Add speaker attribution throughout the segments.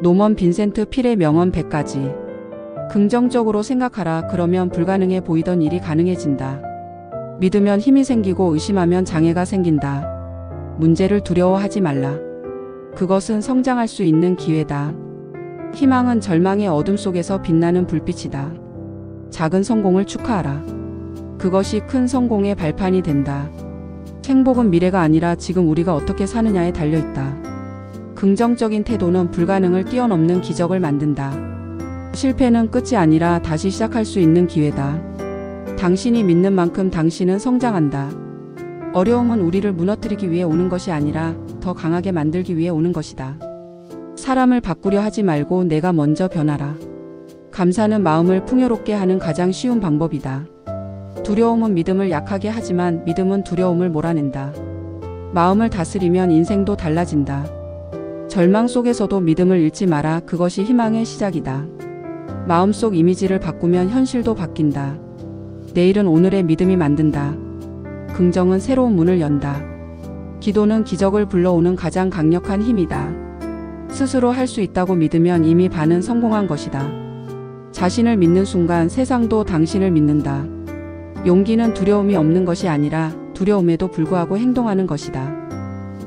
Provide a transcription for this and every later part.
Speaker 1: 노먼 빈센트 필의 명언 100가지. 긍정적으로 생각하라. 그러면 불가능해 보이던 일이 가능해진다. 믿으면 힘이 생기고 의심하면 장애가 생긴다. 문제를 두려워하지 말라. 그것은 성장할 수 있는 기회다. 희망은 절망의 어둠 속에서 빛나는 불빛이다. 작은 성공을 축하하라. 그것이 큰 성공의 발판이 된다. 행복은 미래가 아니라 지금 우리가 어떻게 사느냐에 달려있다. 긍정적인 태도는 불가능을 뛰어넘는 기적을 만든다. 실패는 끝이 아니라 다시 시작할 수 있는 기회다. 당신이 믿는 만큼 당신은 성장한다. 어려움은 우리를 무너뜨리기 위해 오는 것이 아니라 더 강하게 만들기 위해 오는 것이다. 사람을 바꾸려 하지 말고 내가 먼저 변하라. 감사는 마음을 풍요롭게 하는 가장 쉬운 방법이다. 두려움은 믿음을 약하게 하지만 믿음은 두려움을 몰아낸다. 마음을 다스리면 인생도 달라진다. 절망 속에서도 믿음을 잃지 마라. 그것이 희망의 시작이다. 마음속 이미지를 바꾸면 현실도 바뀐다. 내일은 오늘의 믿음이 만든다. 긍정은 새로운 문을 연다. 기도는 기적을 불러오는 가장 강력한 힘이다. 스스로 할 수 있다고 믿으면 이미 반은 성공한 것이다. 자신을 믿는 순간 세상도 당신을 믿는다. 용기는 두려움이 없는 것이 아니라 두려움에도 불구하고 행동하는 것이다.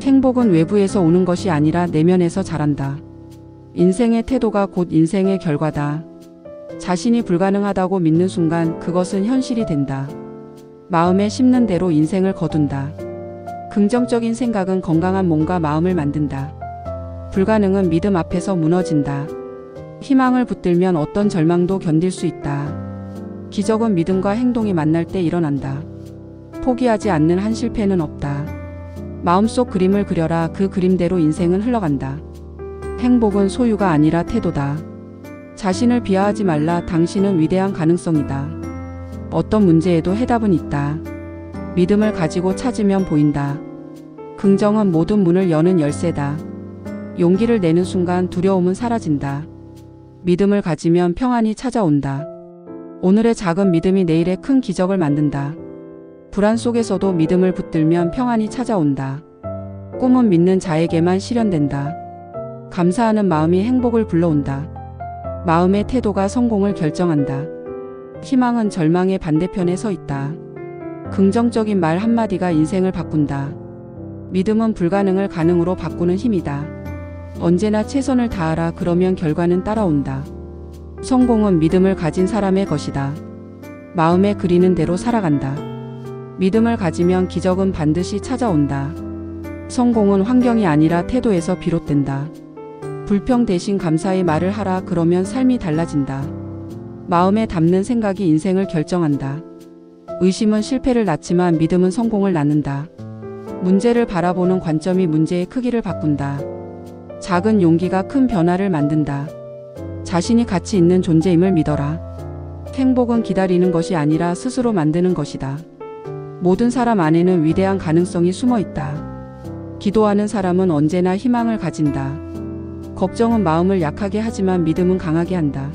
Speaker 1: 행복은 외부에서 오는 것이 아니라 내면에서 자란다. 인생의 태도가 곧 인생의 결과다. 자신이 불가능하다고 믿는 순간 그것은 현실이 된다. 마음에 심는 대로 인생을 거둔다. 긍정적인 생각은 건강한 몸과 마음을 만든다. 불가능은 믿음 앞에서 무너진다. 희망을 붙들면 어떤 절망도 견딜 수 있다. 기적은 믿음과 행동이 만날 때 일어난다. 포기하지 않는 한 실패는 없다. 마음속 그림을 그려라. 그 그림대로 인생은 흘러간다. 행복은 소유가 아니라 태도다. 자신을 비하하지 말라. 당신은 위대한 가능성이다. 어떤 문제에도 해답은 있다. 믿음을 가지고 찾으면 보인다. 긍정은 모든 문을 여는 열쇠다. 용기를 내는 순간 두려움은 사라진다. 믿음을 가지면 평안이 찾아온다. 오늘의 작은 믿음이 내일의 큰 기적을 만든다. 불안 속에서도 믿음을 붙들면 평안이 찾아온다. 꿈은 믿는 자에게만 실현된다. 감사하는 마음이 행복을 불러온다. 마음의 태도가 성공을 결정한다. 희망은 절망의 반대편에 서 있다. 긍정적인 말 한마디가 인생을 바꾼다. 믿음은 불가능을 가능으로 바꾸는 힘이다. 언제나 최선을 다하라. 그러면 결과는 따라온다. 성공은 믿음을 가진 사람의 것이다. 마음에 그리는 대로 살아간다. 믿음을 가지면 기적은 반드시 찾아온다. 성공은 환경이 아니라 태도에서 비롯된다. 불평 대신 감사의 말을 하라. 그러면 삶이 달라진다. 마음에 담는 생각이 인생을 결정한다. 의심은 실패를 낳지만 믿음은 성공을 낳는다. 문제를 바라보는 관점이 문제의 크기를 바꾼다. 작은 용기가 큰 변화를 만든다. 자신이 가치 있는 존재임을 믿어라. 행복은 기다리는 것이 아니라 스스로 만드는 것이다. 모든 사람 안에는 위대한 가능성이 숨어 있다. 기도하는 사람은 언제나 희망을 가진다. 걱정은 마음을 약하게 하지만 믿음은 강하게 한다.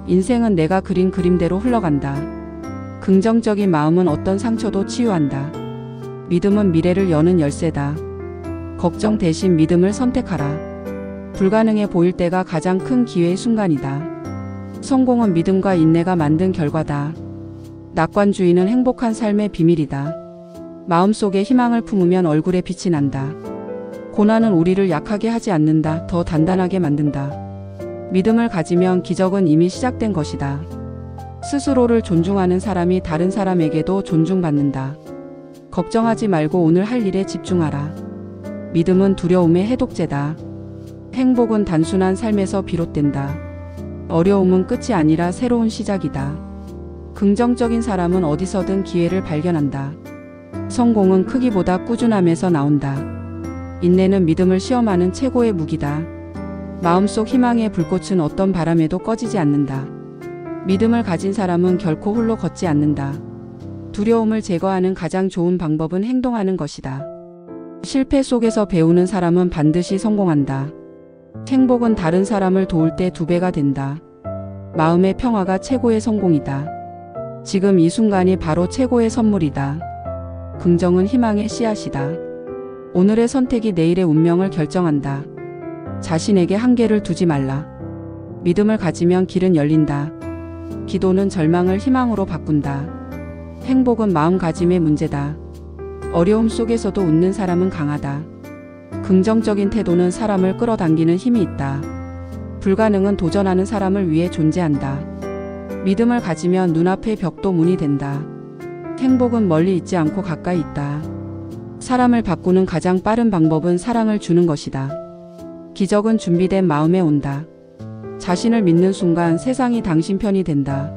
Speaker 1: 인생은 내가 그린 그림대로 흘러간다. 긍정적인 마음은 어떤 상처도 치유한다. 믿음은 미래를 여는 열쇠다. 걱정 대신 믿음을 선택하라. 불가능해 보일 때가 가장 큰 기회의 순간이다. 성공은 믿음과 인내가 만든 결과다. 낙관주의는 행복한 삶의 비밀이다. 마음속에 희망을 품으면 얼굴에 빛이 난다. 고난은 우리를 약하게 하지 않는다. 더 단단하게 만든다. 믿음을 가지면 기적은 이미 시작된 것이다. 스스로를 존중하는 사람이 다른 사람에게도 존중받는다. 걱정하지 말고 오늘 할 일에 집중하라. 믿음은 두려움의 해독제다. 행복은 단순한 삶에서 비롯된다. 어려움은 끝이 아니라 새로운 시작이다. 긍정적인 사람은 어디서든 기회를 발견한다. 성공은 크기보다 꾸준함에서 나온다. 인내는 믿음을 시험하는 최고의 무기다. 마음속 희망의 불꽃은 어떤 바람에도 꺼지지 않는다. 믿음을 가진 사람은 결코 홀로 걷지 않는다. 두려움을 제거하는 가장 좋은 방법은 행동하는 것이다. 실패 속에서 배우는 사람은 반드시 성공한다. 행복은 다른 사람을 도울 때 2배가 된다. 마음의 평화가 최고의 성공이다. 지금 이 순간이 바로 최고의 선물이다. 긍정은 희망의 씨앗이다. 오늘의 선택이 내일의 운명을 결정한다. 자신에게 한계를 두지 말라. 믿음을 가지면 길은 열린다. 기도는 절망을 희망으로 바꾼다. 행복은 마음가짐의 문제다. 어려움 속에서도 웃는 사람은 강하다. 긍정적인 태도는 사람을 끌어당기는 힘이 있다. 불가능은 도전하는 사람을 위해 존재한다. 믿음을 가지면 눈앞의 벽도 문이 된다. 행복은 멀리 있지 않고 가까이 있다. 사람을 바꾸는 가장 빠른 방법은 사랑을 주는 것이다. 기적은 준비된 마음에 온다. 자신을 믿는 순간 세상이 당신 편이 된다.